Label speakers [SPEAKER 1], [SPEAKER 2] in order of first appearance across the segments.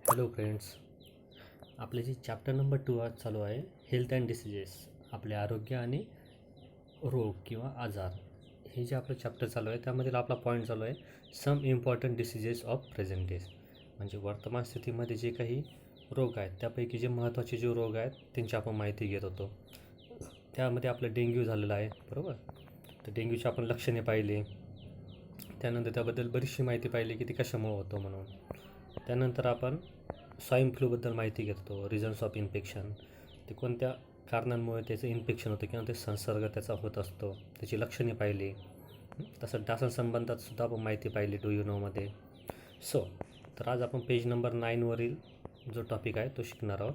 [SPEAKER 1] Hello friends, आपले जे chapter number 2 आज चालू आहे हेल्थ अँड डिसिजेस. आपले आरोग्य आणि रोग किंवा आजार हे जे आपलं चॅप्टर चालू आहे त्यामधील आपला पॉईंट चालू आहे some important diseases of present days. म्हणजे वर्तमान स्थितीमध्ये जे काही रोग आहेत त्यापैकी जे महत्त्वाचे जे रोग आहेत त्यांची आपण माहिती घेत होतो. त्यामध्ये आपलं डेंग्यू झालेलं आहे, बरोबर. तर डेंग्यूची आपण लक्षणे पाहिली, त्यानंतर त्याबद्दल बरीचशी माहिती पाहिली की ते कशामुळे होतं म्हणून. त्यानंतर आपण स्वाईन फ्लूबद्दल माहिती घेतो, रिझन्स ऑफ इन्फेक्शन, ते कोणत्या कारणांमुळे त्याचं इन्फेक्शन होतं किंवा ते संसर्ग त्याचा होत असतो, त्याची लक्षणे पाहिली. तसं डासांसंबंधात सुद्धा आपण माहिती पाहिली डू यू नोमध्ये. तर आज आपण पेज नंबर 9वरील जो टॉपिक आहे तो शिकणार आहोत.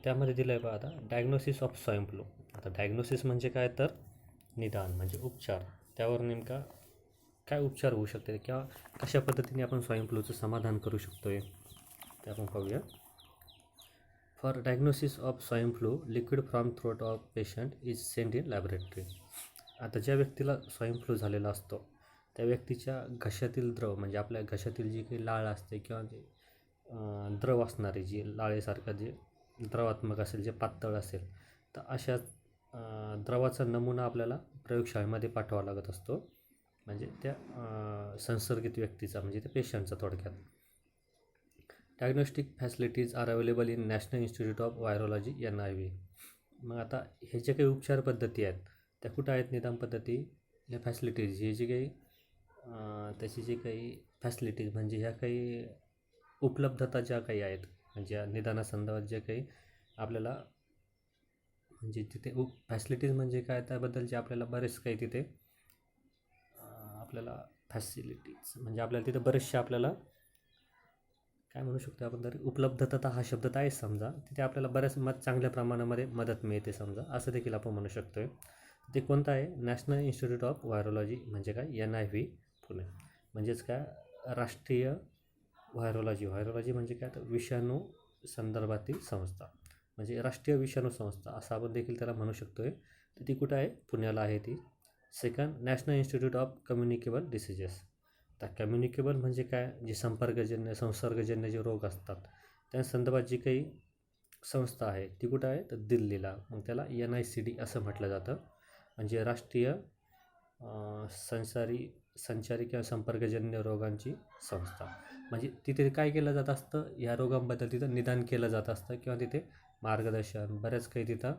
[SPEAKER 1] त्यामध्ये दिलं आहे बघा आता डायग्नोसिस ऑफ स्वाईन फ्लू. आता डायग्नोसिस म्हणजे काय, तर निदान म्हणजे उपचार. त्यावर नेमका काय उपचार होऊ शकते किंवा कशा पद्धतीने आपण स्वाईन फ्लूचं समाधान करू शकतो आहे ते आपण पाहूया. For diagnosis of swine flu liquid from throat of patient is send in laboratory. आता ज्या व्यक्तीला स्वाईन फ्लू झालेला असतो त्या व्यक्तीच्या घशातील द्रव म्हणजे आपल्या घशातील जी काही लाळ असते किंवा जे द्रव असणारे जी लाळेसारखं जे द्रवात्मक असेल, जे पातळ असेल, तर अशा द्रवाचा नमुना आपल्याला प्रयोगशाळेमध्ये पाठवावा लागत असतो. म्हणजे त्या संसर्गित व्यक्तीचा म्हणजे त्या पेशंटचा थोडक्यात. Diagnostic facilities are available in National Institute of Virology NIV. मग आता हे जे काही उपचार पद्धती आहेत त्या कुठं आहेत, निदान पद्धती, या फॅसिलिटीज, हे जे काही त्याची जे काही फॅसिलिटीज म्हणजे ह्या काही उपलब्धता ज्या काही आहेत, म्हणजे या निदानासंदर्भात जे काही आपल्याला म्हणजे तिथे फॅसिलिटीज म्हणजे काय, त्याबद्दल जे आपल्याला बरेच काही तिथे आपल्याला फॅसिलिटीज म्हणजे आपल्याला तिथे बरेचसे आपल्याला काय म्हणू शकतो आपण, तरी उपलब्धता हा शब्द तर आहे समजा, तिथे आपल्याला बऱ्याच चांगल्या प्रमाणामध्ये मदत मिळते समजा, असं देखील आपण म्हणू शकतो आहे. ते कोणतं आहे, नॅशनल इन्स्टिट्यूट ऑफ व्हायरोलॉजी म्हणजे काय, NIV पुणे. म्हणजेच काय, राष्ट्रीय व्हायरोलॉजी म्हणजे काय, तर विषाणू संदर्भातील संस्था, म्हणजे राष्ट्रीय विषाणू संस्था असं आपण देखील त्याला म्हणू शकतो आहे. तर ती कुठं आहे, पुण्याला आहे ती. Second, national Institute of communicable diseases. तर कम्युनिकेबल म्हणजे काय, जे संसर्गजन्य जे रोग असतात त्या संदर्भात जी काही संस्था आहे ती कुठं आहे, तर दिल्लीला. मग त्याला NICD असं म्हटलं जातं, म्हणजे राष्ट्रीय संचारी किंवा संपर्कजन्य रोगांची संस्था. म्हणजे तिथे काय केलं जात असतं, या रोगांबद्दल तिथं निदान केलं जात असतं किंवा तिथे मार्गदर्शन, बऱ्याच काही तिथं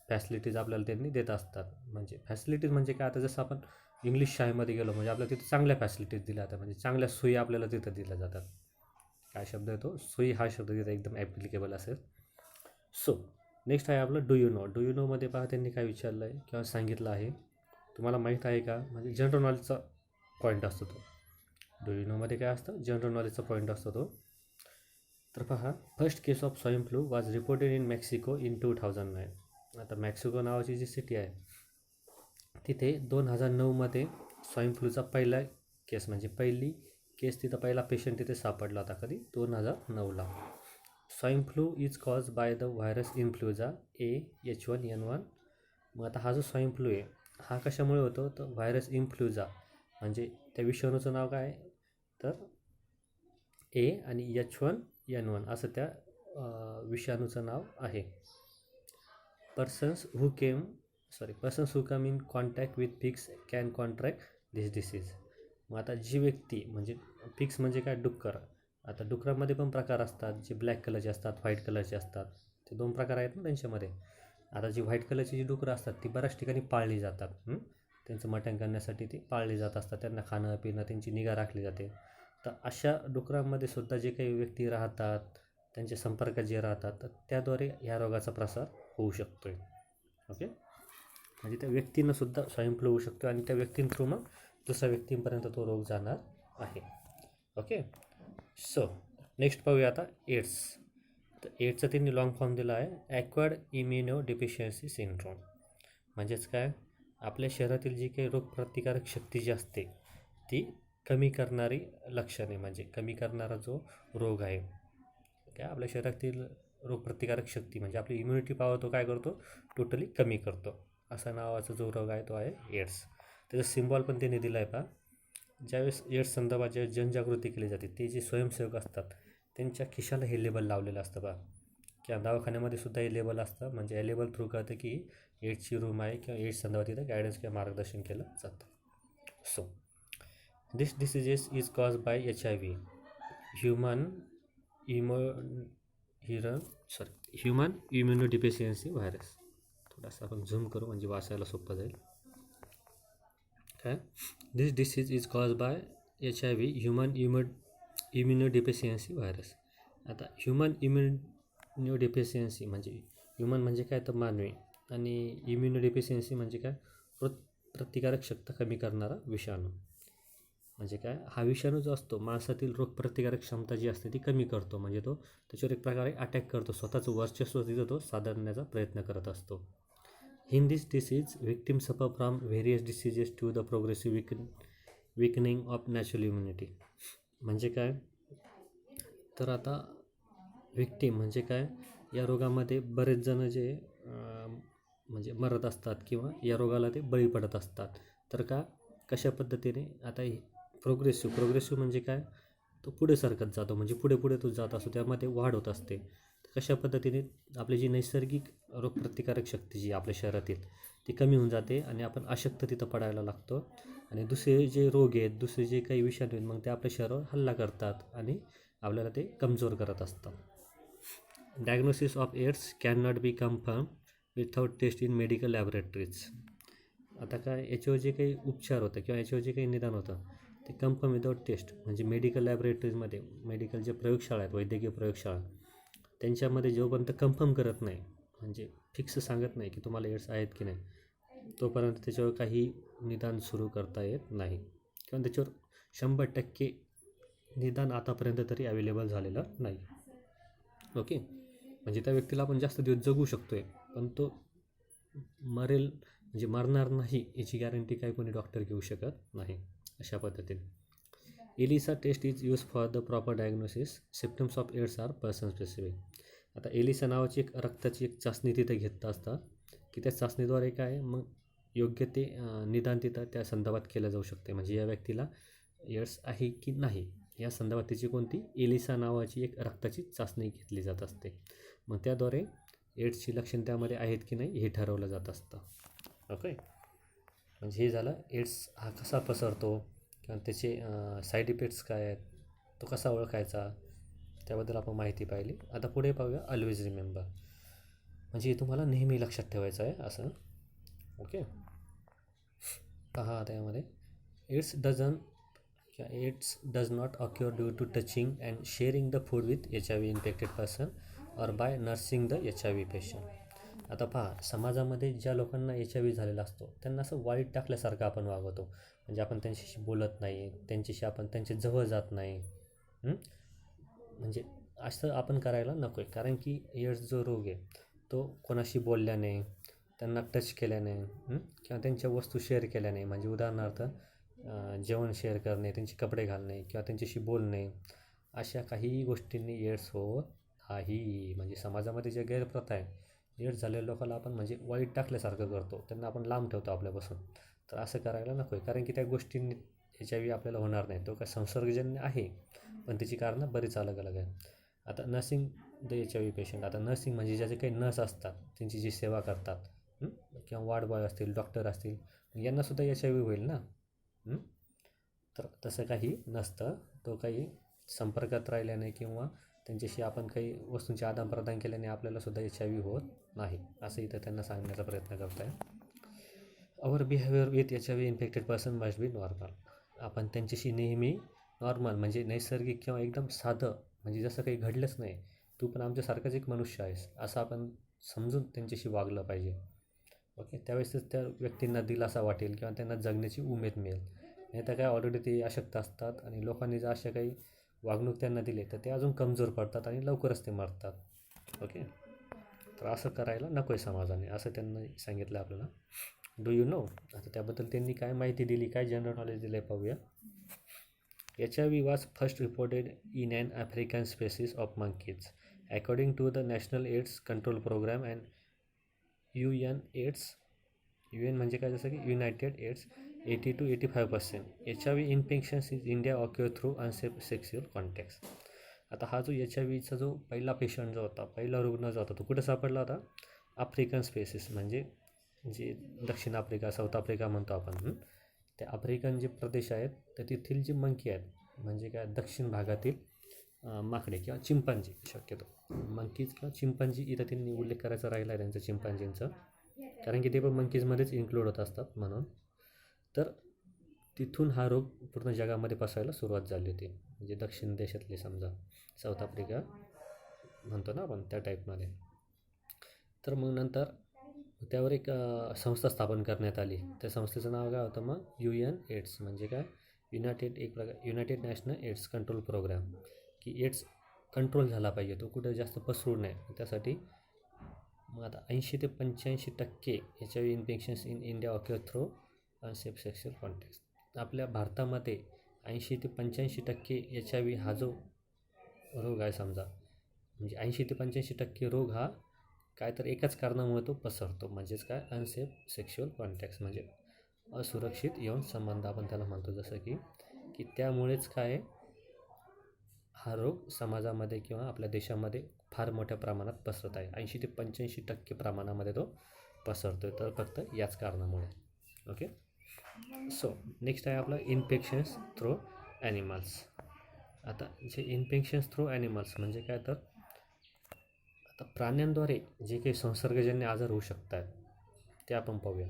[SPEAKER 1] फॅसिलिटीज आपल्याला त्यांनी देत असतात. म्हणजे फॅसिलिटीज म्हणजे काय, आता जसं आपण इंग्लिश शाळेमध्ये गेलो म्हणजे आपल्याला तिथं चांगल्या फॅसिलिटीज दिल्या जातात, म्हणजे चांगल्या सोयी आपल्याला तिथं दिल्या जातात. काय शब्द येतो, सोयी, हा शब्द तिथं एकदम ॲप्लिकेबल असेल. नेक्स्ट आहे आपलं do you know. Do you नोमध्ये पहा त्यांनी काय विचारलं आहे किंवा सांगितलं आहे, तुम्हाला माहीत आहे का, म्हणजे जनरल नॉलेजचा पॉईंट असतो तो. डू यू नोमध्ये काय असतं, जनरल नॉलेजचा पॉईंट असतो तो. तर पहा, first case of swine flu was reported in Mexico in 2009. आता मेक्सिको नावाची जी सिटी आहे तिथे 2009मध्ये स्वाईन फ्लूचा पहिला केस म्हणजे पहिली केस तिथं पहिला पेशंट तिथे सापडला होता. कधी, 2009ला. Swine flu is cause by the virus influenza H1N1. मग आता हा जो स्वाईन फ्लू आहे हा कशामुळे होतो, तर व्हायरस इन्फ्लुएन्झा म्हणजे त्या विषाणूचं नाव काय, तर A आणि H1N1 असं त्या विषाणूचं नाव आहे. Persons who come in contact with pigs can contract this disease. मग आता जी व्यक्ती, म्हणजे पिग्स म्हणजे काय, डुक्कर. आता डुकरामध्ये पण प्रकार असतात, जे ब्लॅक कलरचे असतात, व्हाईट कलरचे असतात. ते दोन प्रकार आहेत ना त्यांच्यामध्ये. आता जी व्हाईट कलरची जी डुकरं असतात ती बऱ्याच ठिकाणी पाळली जातात. त्यांचं मटण करण्यासाठी ती पाळली जात असतात, त्यांना खाणं पिणं त्यांची निगा राखली जाते. तर अशा डुकरांमध्ये सुद्धा जे काही व्यक्ती राहतात, त्यांच्या संपर्कात जे राहतात, तर त्याद्वारे ह्या रोगाचा प्रसार होऊ शकतो आहे. ओके, म्हणजे त्या व्यक्तींना सुद्धा स्वाईन फ्लू होऊ शकतो आणि त्या व्यक्तीं थ्रू मग दुसऱ्या व्यक्तींपर्यंत तो रोग जाणार आहे. ओके, नेक्स्ट पाहूया आता एड्स. तर एड्सचा त्यांनी लॉंग फॉर्म दिला आहे, ॲक्वायर्ड इम्युनो डिफिशियन्सी सिंड्रोम. म्हणजेच काय, आपल्या शरीरातील जी काही रोगप्रतिकारक शक्ती जी असते ती कमी करणारी लक्षणे, म्हणजे कमी करणारा जो रोग आहे, काय आपल्या शरीरातील रोगप्रतिकारक शक्ती म्हणजे आपली इम्युनिटी पॉवर तो काय करतो, टोटली कमी करतो. असा नावाचा जो रोग आहे तो आहे एड्स. त्याचं सिम्बॉल पण त्यांनी दिलं आहे पहा. ज्यावेळेस एड्स संदर्भात ज्यावेळेस जनजागृती केली जाते ते जे स्वयंसेवक असतात त्यांच्या खिशाला हे लेबल लावलेलं असतं बा, किंवा दवाखान्यामध्ये सुद्धा हे लेबल असतं. म्हणजे या लेबल थ्रू कळतं की एड्सची रूम आहे किंवा एड्स संदर्भात तिथं गायडन्स किंवा मार्गदर्शन केलं जातं. So this diseases is cause by HIV, human human immunodeficiency virus. थोडासा आपण झूम करू म्हणजे वाचायला सोपं जाईल. काय, this disease is cause by HIV, human immunodeficiency virus. आता ह्युमन इम्युनोडिफिशियन्सी म्हणजे ह्युमन म्हणजे काय तर मानवी, आणि इम्युनोडिफिशियन्सी म्हणजे काय, प्रतिकारक शक्ती कमी करणारा विषाणू. म्हणजे काय, हा विषाणू जो असतो माणसातील रोगप्रतिकारक क्षमता जी असते ती कमी करतो. म्हणजे तो त्याच्यावर एक प्रकारे अटॅक करतो, स्वतःचं वर्चस्व तिथं तो साधण्याचा प्रयत्न करत असतो. In this disease victim suffer from various diseases to the progressive weakening of natural immunity. म्हणजे काय, तर आता विक्टिम म्हणजे काय, या रोगामध्ये बरेच जण जे म्हणजे मरत असतात किंवा या रोगाला ते बळी पडत असतात. तर कशा पद्धतीने, आता प्रोग्रेसिव्ह म्हणजे काय, तो पुढे सरकत जातो, म्हणजे पुढे तो जात असतो, त्यामध्ये वाढ होत असते. कशा पद्धतीने आपली जी नैसर्गिक रोगप्रतिकारक शक्ती जी आपल्या शरीरातील ती कमी होऊन जाते आणि आपण अशक्त तिथं पडायला लागतो. आणि दुसरे जे रोग आहेत, दुसरे जे काही विषाणू आहेत, मग ते आपल्या शरीरावर हल्ला करतात आणि आपल्याला ते कमजोर करत असतात. Diagnosis of AIDS can not be confirm without test in medical laboratories. आता काय, याच्यावर जे काही उपचार होतं किंवा याच्यावर जे काही निदान होतं ते कन्फर्म विदाउट टेस्ट म्हणजे मेडिकल लॅबोरेटरीजमध्ये, मेडिकल जे प्रयोगशाळा आहेत, वैद्यकीय प्रयोगशाळा, त्यांच्यामध्ये जोपर्यंत कन्फर्म करत नाही, म्हणजे फिक्स सांगत नाही की तुम्हाला एड्स आहेत की नाही, तोपर्यंत त्याच्यावर काही निदान सुरू करता येत नाही किंवा त्याच्यावर 100% निदान आतापर्यंत तरी अवेलेबल झालेलं नाही. ओके, म्हणजे त्या व्यक्तीला आपण जास्त दिवस जगू शकतो आहे, पण तो मरेल म्हणजे मरणार नाही याची गॅरंटी काही कोणी डॉक्टर घेऊ शकत नाही. अशा पद्धतीने ELISA test is use for the proper diagnosis. Symptoms of AIDS are person specific. आता एलिसा नावाची एक रक्ताची एक चाचणी तिथं घेत असतात की त्या चाचणीद्वारे काय मग योग्य ते निदान तिथं त्या संदर्भात केलं जाऊ शकते. म्हणजे या व्यक्तीला एड्स आहे की नाही या संदर्भात तिची कोणती एलिसा नावाची एक रक्ताची चाचणी घेतली जात असते. मग त्याद्वारे एड्सची लक्षण त्यामध्ये आहेत की नाही हे ठरवलं जात असतं. ओके, म्हणजे हे झालं एड्स हा कसा पसरतो किंवा त्याचे साईड इफेक्ट्स काय आहेत, तो कसा ओळखायचा, त्याबद्दल आपण माहिती पाहिली. आता पुढे पाहूया ऑलवेज रिमेंबर. म्हणजे तुम्हाला नेहमी लक्षात ठेवायचं आहे असं. ओके, पहा त्यामध्ये AIDS does not occur due to touching and sharing the food with HIV infected person or by nursing the HIV patient. आता पहा, समाजामध्ये ज्या लोकांना HIV झालेला असतो त्यांना असं वाईट टाकल्यासारखं आपण वागवतो. म्हणजे आपण त्यांच्याशी बोलत नाही, त्यांच्याशी आपण त्यांच्या जवळ जात नाही. म्हणजे असं आपण करायला नको आहे, कारण की एड्स जो रोग आहे तो कोणाशी बोलल्याने, त्यांना टच केल्याने किंवा त्यांच्या वस्तू शेअर केल्याने, म्हणजे उदाहरणार्थ जेवण शेअर करणे, त्यांचे कपडे घालणे किंवा त्यांच्याशी बोलणे, अशा काही गोष्टींनी एड्स होत नाही. म्हणजे समाजामध्ये जे गैरप्रथा आहे, एड्स झालेल्या लोकांना आपण म्हणजे वाईट टाकल्यासारखं करतो, त्यांना आपण लांब ठेवतो आपल्यापासून. तर असं करायला नको आहे, कारण की त्या गोष्टींनी HIV आपल्याला होणार नाही. तो काय संसर्गजन्य आहे, पण त्याची कारणं बरीच अलग अलग आहेत. आता नर्सिंग द HIV पेशंट. आता नर्सिंग म्हणजे ज्याचे काही नर्स असतात त्यांची जी सेवा करतात किंवा वार्ड बॉय असतील, डॉक्टर असतील, यांनासुद्धा HIV होईल ना. तर तसं काही नसतं. तो काही संपर्कात राहिल्याने किंवा त्यांच्याशी आपण काही वस्तूंचे आदानप्रदान केल्याने आपल्यालासुद्धा HIV होत नाही, असं इथं त्यांना सांगण्याचा प्रयत्न करत आहे. Our behaviour with HIV infected person must be normal. आपण त्यांच्याशी नेहमी नॉर्मल म्हणजे नैसर्गिक किंवा एकदम साधं, म्हणजे जसं काही घडलंच नाही, तू पण आमच्यासारखाच एक मनुष्य आहेस असं आपण समजून त्यांच्याशी वागलं पाहिजे. ओके, त्यावेळेसच त्या व्यक्तींना दिलासा वाटेल किंवा त्यांना जगण्याची उमेद मिळेल. नाही तर काय, ऑलरेडी ते अशक्त असतात आणि लोकांनी जर अशा काही वागणूक त्यांना दिली तर ते अजून कमजोर पडतात आणि लवकरच ते मरतात. ओके, तर असं करायला नको आहे समाजाने, असं त्यांना सांगितलं आपल्याला. डू यू नो, आता त्याबद्दल त्यांनी काय माहिती दिली, काय जनरल नॉलेज दिलं आहे पाहूया. HIV was first reported in an African species of monkeys. According to the National AIDS Control Program and UNAIDS, UN म्हणजे काय, जसं की United AIDS, 80 to 85% HIV infections in India occur through unsafe sexual contacts. आता हा जो HIV चा जो पहिला पेशंट जो होता, पहिला रुग्ण जो होता, तो कुठे सापडला होता? आफ्रिकन स्पेसिस, म्हणजे जे दक्षिण आफ्रिका, साऊथ आफ्रिका म्हणतो आपण. ते आफ्रिकन जे प्रदेश आहेत तर तेथील जे मंकी आहेत, म्हणजे काय दक्षिण भागातील माकडे किंवा चिंपांजी, शक्यतो मंकीज किंवा चिंपांजी इथं त्यांनी उल्लेख करायचा राहिला आहे त्यांचं चिंपांजींचं, कारण की ते पण मंकीजमध्येच इन्क्लूड होत असतात म्हणून. तर तिथून हा रोग पूर्ण जगामध्ये पसरायला सुरुवात झाली होती, म्हणजे दक्षिण देशातले समजा साऊथ आफ्रिका म्हणतो ना आपण त्या टाईपमध्ये. तर मग नंतर त्यावर एक संस्था स्थापन करण्यात आली. त्या संस्थेचं नाव काय होतं मग? UN-AIDS, म्हणजे काय United National AIDS control program, की एड्स कंट्रोल झाला पाहिजे, तो कुठे जास्त पसरू नये त्यासाठी. मग आता 80 ते 85% HIV infections in India occur through unsafe sexual contact. आपल्या भारतामध्ये 80 ते 85% HIV हा जो रोग आहे समजा, म्हणजे 80 ते 85% रोग हा काय तर एकाच कारणामुळे तो पसरतो, म्हणजेच काय? अनसेफ सेक्शुअल कॉन्टॅक्ट्स, म्हणजे असुरक्षित यौन संबंध आपण त्याला म्हणतो. जसं की त्यामुळेच काय हा रोग समाजामध्ये किंवा आपल्या देशामध्ये फार मोठ्या प्रमाणात पसरत आहे. 80 ते 85% प्रमाणामध्ये तो पसरतो आहे, तर फक्त याच कारणामुळे. ओके. सो नेक्स्ट आहे आपलं इन्फेक्शन्स थ्रू ॲनिमल्स. आता जे इन्फेक्शन्स थ्रू ॲनिमल्स म्हणजे काय? तर आता प्राण्यांद्वारे जे काही संसर्गजन्य आजार होऊ शकतात ते आपण पाहूया.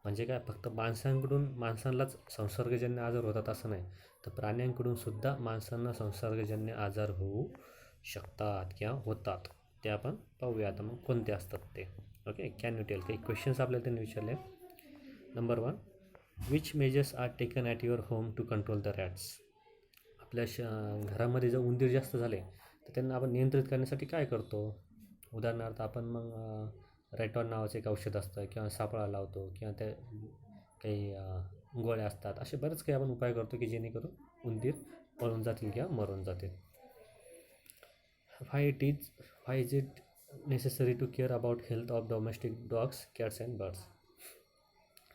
[SPEAKER 1] म्हणजे काय? फक्त माणसांनाच संसर्गजन्य आजार होतात असं नाही, तर प्राण्यांकडून सुद्धा माणसांना संसर्गजन्य आजार होऊ शकतात किंवा होतात, ते आपण पाहूया. आता मग कोणते असतात ते. ओके. Can you tell? काही क्वेश्चन्स आपल्याला त्यांनी विचारले. Number 1, which measures are taken at your home to control the rats. आपल्या घरामध्ये जर उंदीर जास्त झाले तर त्यांना आपण नियंत्रित करण्यासाठी काय करतो? उदाहरणार्थ आपण मग रेटॉन नावाचं एक औषध असतं, किंवा सापळा लावतो, किंवा त्या काही गोळ्या असतात. असे बरेच काही आपण उपाय करतो की जेणेकरून उंदीर पळून जातील किंवा मरून जातील. Why is it necessary to care about health of domestic dogs, cats and birds?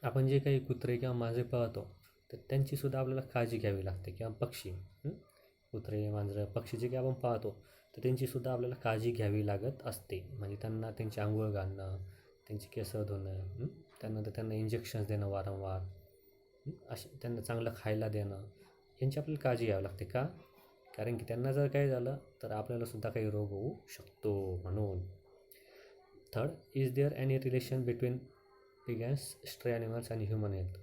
[SPEAKER 1] आपण जे काही कुत्रे किंवा मांजरे पाळतो तर त्यांचीसुद्धा आपल्याला काळजी घ्यावी लागते, किंवा पक्षी, कुत्रे मांजरं पक्षी जे काही आपण पाळतो तर त्यांचीसुद्धा आपल्याला काळजी घ्यावी लागत असते. म्हणजे त्यांना त्यांची आंघोळ घालणं, त्यांची केस धुणं, त्यानंतर त्यांना इंजेक्शन्स देणं वारंवार, असे त्यांना चांगलं खायला देणं, यांची आपल्याला काळजी घ्यावी लागते. का? कारण की त्यांना जर काही झालं तर आपल्यालासुद्धा काही रोग होऊ शकतो म्हणून. Third, is there any relation between pigeons, stray animals आणि ह्युमन हेल्थ.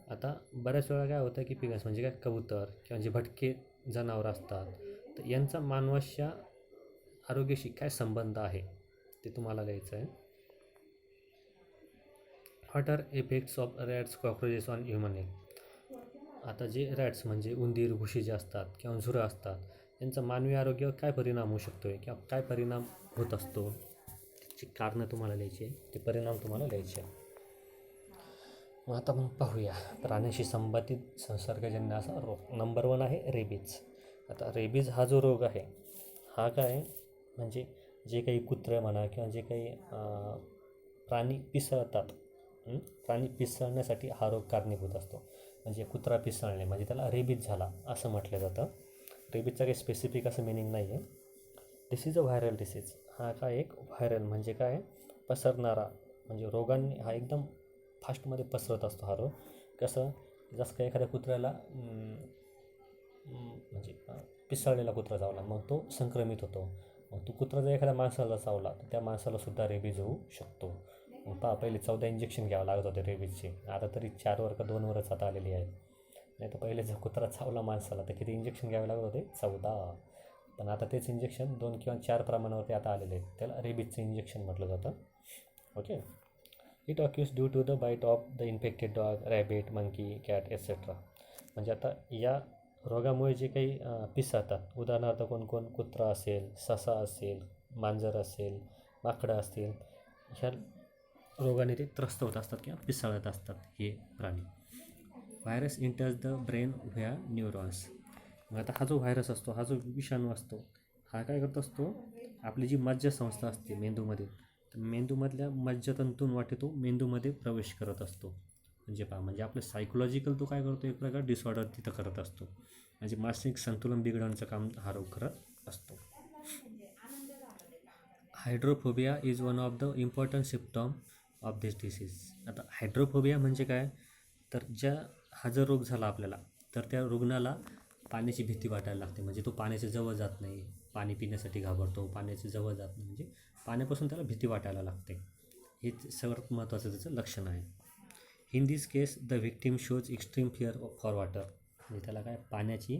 [SPEAKER 1] आता बऱ्याच वेळा काय होतं की पिगन्स म्हणजे काय? कबूतर किंवा जे भटके जनावरं असतात, तर यांचा मानवाच्या आरोग्याशी काय संबंध आहे ते तुम्हाला लिहायचं आहे. What are effects of rats, cockroaches on human health. आता जे रॅट्स म्हणजे उंदीर, घुशी जे असतात किंवा झुरं असतात, यांचा मानवी आरोग्यावर काय परिणाम होऊ शकतो आहे किंवा काय परिणाम होत असतो, त्याची कारणं तुम्हाला लिहायची आहे, ते परिणाम तुम्हाला लिहायचे आहे. मग आता मग पाहूया प्राण्याशी संबंधित संसर्गजन्य असा रोग. नंबर 1 आहे रेबीज. आता रेबीज हा जो रोग आहे हा काय? म्हणजे जे काही कुत्रं म्हणा किंवा जे काही प्राणी पिसळतात, प्राणी पिसळण्यासाठी हा रोग कारणीभूत असतो. म्हणजे कुत्रा पिसळणे म्हणजे त्याला रेबीज झाला असं म्हटलं जातं. रेबीजचं काही स्पेसिफिक असं मिनिंग नाही आहे. दिस इज अ व्हायरल डिसीज. हा काय? एक व्हायरल म्हणजे काय? पसरणारा, म्हणजे रोगांनी हा एकदम फास्टमध्ये पसरत असतो हा रोग. कसं? जसं काय एखाद्या कुत्र्याला म्हणजे पिसळलेला कुत्रा चावला, मग तो संक्रमित होतो. मग तो कुत्रा जर एखाद्या माणसाला चावला तर त्या माणसालासुद्धा रेबीज होऊ शकतो. मग पहिले 14 इंजेक्शन घ्यावं लागत होते रेबीजचे, आता तरी 4 का 2 आता आलेली आहेत. नाही तर पहिले जर कुत्रा चावला माणसाला तर किती इंजेक्शन घ्यावे लागत होते? 14. पण आता तेच इंजेक्शन 2 किंवा 4 प्रमाणावरती आता आलेले आहेत. त्याला रेबीजचं इंजेक्शन म्हटलं जातं. Okay. It occurs due to the bite of the infected dog, rabbit, monkey, cat etcetera. म्हणजे आता या रोगामुळे जे काही पिसळतात, उदाहरणार्थ कोण कुत्रा असेल, ससा असेल, मांजर असेल, माकडं असतील, ह्या रोगाने ते त्रस्त होत असतात किंवा पिसळत असतात हे प्राणी. Virus इंटर्स the brain via neurons. मग आता हा जो व्हायरस असतो, हा जो विषाणू असतो, हा काय करत असतो? आपली जी मज्जासंस्था असते मेंदूमध्ये, तर मेंदूमधल्या मज्जातंतून वाटे तो मेंदूमध्ये प्रवेश करत असतो. म्हणजे म्हणजे आपलं सायकोलॉजिकल तो काय करतो? एक प्रकार डिसऑर्डर तिथं करत असतो. म्हणजे मानसिक संतुलन बिघडवण्याचं काम हा रोग करत असतो. Hydrophobia is one of the important symptom of this disease. आता हायड्रोफोबिया म्हणजे काय, तर हा जर रोग झाला आपल्याला, तर त्या रुग्णाला पाण्याची भीती वाटायला लागते. म्हणजे तो पाण्याच्या जवळ जात नाही, पाणी पिण्यासाठी घाबरतो, पाण्याच्या जवळ जात नाही, म्हणजे पाण्यापासून त्याला भीती वाटायला लागते. हेच सर्वात महत्त्वाचं त्याचं लक्षण आहे. In this case the victim shows extreme fear for water. म्हणजे त्याला काय, पाण्याची,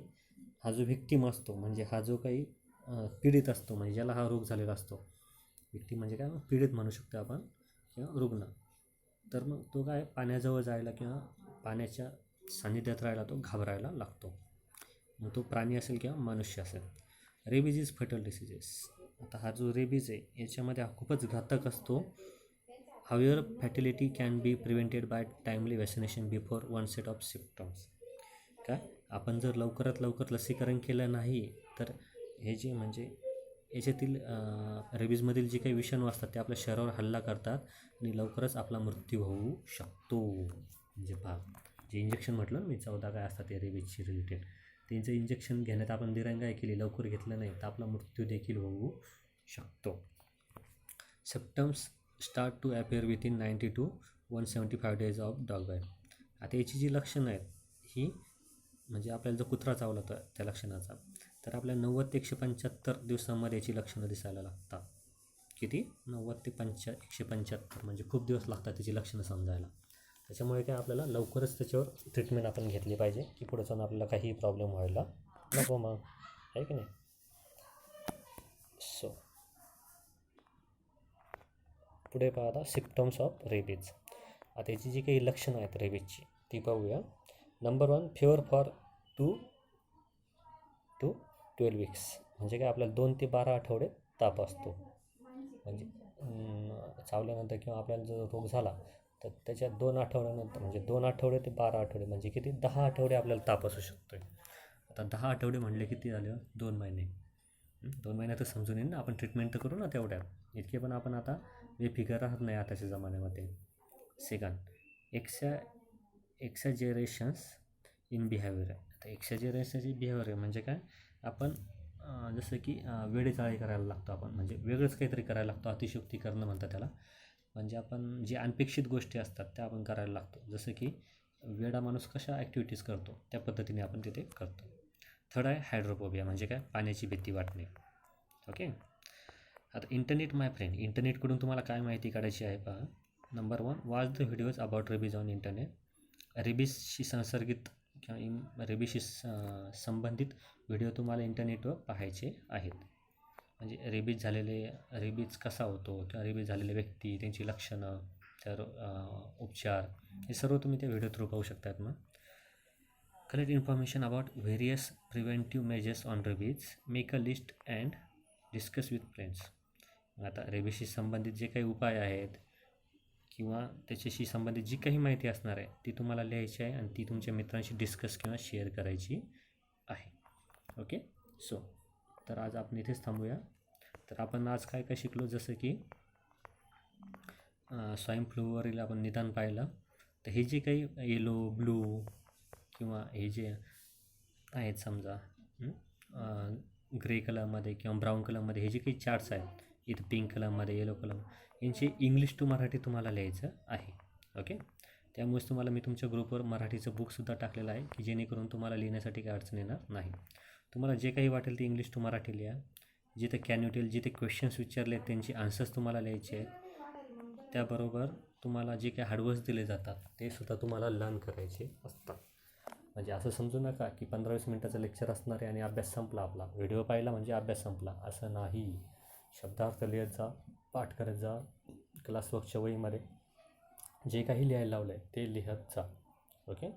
[SPEAKER 1] हा जो व्हिक्टीम असतो म्हणजे हा जो काही पीडित असतो, म्हणजे ज्याला हा रोग झालेला असतो, व्हिक्टीम म्हणजे काय, पीडित म्हणू शकतो आपण किंवा रुग्ण, तर मग तो काय पाण्याजवळ जायला किंवा पाण्याच्या सान्निध्यात राहायला तो घाबरायला लागतो. मग तो प्राणी असेल किंवा मनुष्य असेल. Rabies is fatal diseases. आता हा जो रेबीज आहे याच्यामध्ये हा खूपच घातक असतो. However fatality can be prevented by timely vaccination before onset of symptoms. काय, आपण जर लवकरात लवकर लसीकरण केलं नाही तर हे जे म्हणजे याच्यातील रेबीजमधील जे काही विषाणू असतात ते आपल्या शरीरावर हल्ला करतात आणि लवकरच आपला मृत्यू होऊ शकतो. म्हणजे पहा, जे इंजेक्शन म्हटलं मी 14 काय असतात ते रेबीजशी रिलेटेड, त्यांचं इंजेक्शन घेण्यात आपण दिरंगाई केली, लवकर घेतलं नाही तर आपला मृत्यू देखील होऊ शकतो. Symptoms start to appear within 90 to 175 days of dog bite. आता याची जी लक्षणं आहेत ही म्हणजे आपल्याला जो कुत्रा चावला तर त्या लक्षणाचा, तर आपल्याला 90 ते 175 दिवसांमध्ये याची लक्षणं दिसायला लागतात. किती, 90 ते 175, म्हणजे खूप दिवस लागतात त्याची लक्षणं समजायला. त्याच्यामुळे काय आपल्याला लवकरच त्याच्यावर ट्रीटमेंट आपण घेतली पाहिजे की पुढे जाऊन आपल्याला काही प्रॉब्लेम व्हायला नको मग, आहे की नाही. सो पुढे पाहता सिम्पटम्स ऑफ रेबीज. आता याची जी काही लक्षणं आहेत रेबीजची ती पाहूया. Number 1, fever for 2 to 12 weeks. म्हणजे काय, आपल्याला 2 ते 12 आठवडे ताप असतो. म्हणजे चावल्यानंतर किंवा आपल्याला जो रोग झाला तर त्याच्या 2 आठवड्यानंतर, म्हणजे 2 आठवडे ते 12 आठवडे म्हणजे किती, 10 आठवडे आपल्याला ताप असू शकतो. आता 10 आठवडे म्हणले किती झाले, 2 महिने. 2 महिन्यातच समजून येईल ना, आपण ट्रीटमेंट तर करू ना तेवढ्यात. इतके पण आपण आता बेफिकर राहत नाही आताच्या जमान्यामध्ये. Second, exaggerations in behaviour. आता एक्सॅजरेशनची बिहेवियर आहे म्हणजे काय, आपण जसं की वेळेचाळी करायला लागतो आपण, म्हणजे वेगळंच काहीतरी करायला लागतो, अतिशयोक्ती करणं म्हणतात त्याला. म्हणजे आपण जे अनपेक्षित गोष्टी असतात त्या आपण करायला लागतो. जसं की वेडा माणूस कशा ॲक्टिव्हिटीज करतो त्या पद्धतीने आपण तिथे करतो. थर्ड आहे हायड्रोफोबिया, म्हणजे काय, पाण्याची भीती वाटणे. ओके. आता इंटरनेट माय फ्रेंड, इंटरनेटकडून तुम्हाला काय माहिती काढायची आहे पहा. Number 1, watch the videos about rabies on internet. रेबीजशी संसर्गित किंवा रेबीजशी संबंधित व्हिडिओ तुम्हाला इंटरनेटवर पाहायचे आहेत. म्हणजे रेबीज कसा होतो किंवा रेबीज झालेले व्यक्ती, त्यांची लक्षणं, तर उपचार, हे सर्व तुम्ही त्या व्हिडिओ थ्रू पाहू शकतात. मग collect information about various preventive measures on rabies, make a list and discuss with friends. आता रेबीजशी संबंधित जे काही उपाय आहेत किंवा त्याच्याशी संबंधित जी काही माहिती असणार आहे ती तुम्हाला लिहायची आहे आणि ती तुमच्या मित्रांशी डिस्कस किंवा शेअर करायची आहे. ओके. सो तर आज आपण इथेच थांबूया. तर आपण आज काय काय शिकलो, जसं की स्वाईन फ्लूवरील आपण निदान पाहिलं. तर हे जे काही येलो, ब्लू किंवा हे जे आहेत समजा ग्रे कलरमध्ये किंवा ब्राऊन कलरमध्ये हे जे काही चार्ट्स आहेत, इथं पिंक कलरमध्ये, येलो कलर, यांची इंग्लिश टू मराठी तुम्हाला लिहायचं आहे. ओके. त्यामुळेच तुम्हाला मी तुमच्या ग्रुपवर मराठीचं बुकसुद्धा टाकलेलं आहे की जेणेकरून तुम्हाला लिहिण्यासाठी काही अडचण येणार नाही. तुम्हाला जे काही वाटेल ते इंग्लिश टू मराठी लिहा. जिथे कॅन्युटेल, जिथे क्वेश्चन्स विचारले आहेत त्यांची आन्सर्स तुम्हाला लिहायचे आहेत. त्याबरोबर तुम्हाला जे काही हार्डवर्क्स दिले जातात ते सुद्धा तुम्हाला लर्न करायचे असतात. म्हणजे असं समजू नका की 15-20 मिनटाचं लेक्चर असणार आहे आणि अभ्यास संपला आपला, व्हिडिओ पाहिला म्हणजे अभ्यास संपला, असं नाही. शब्दार्थ लिहित जा, पाठ करत जा, क्लासवर्कच्या वहीमध्ये जे काही लिहायला लावलं आहे ते लिहत जा. Okay.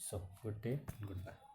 [SPEAKER 1] So good day, good bye.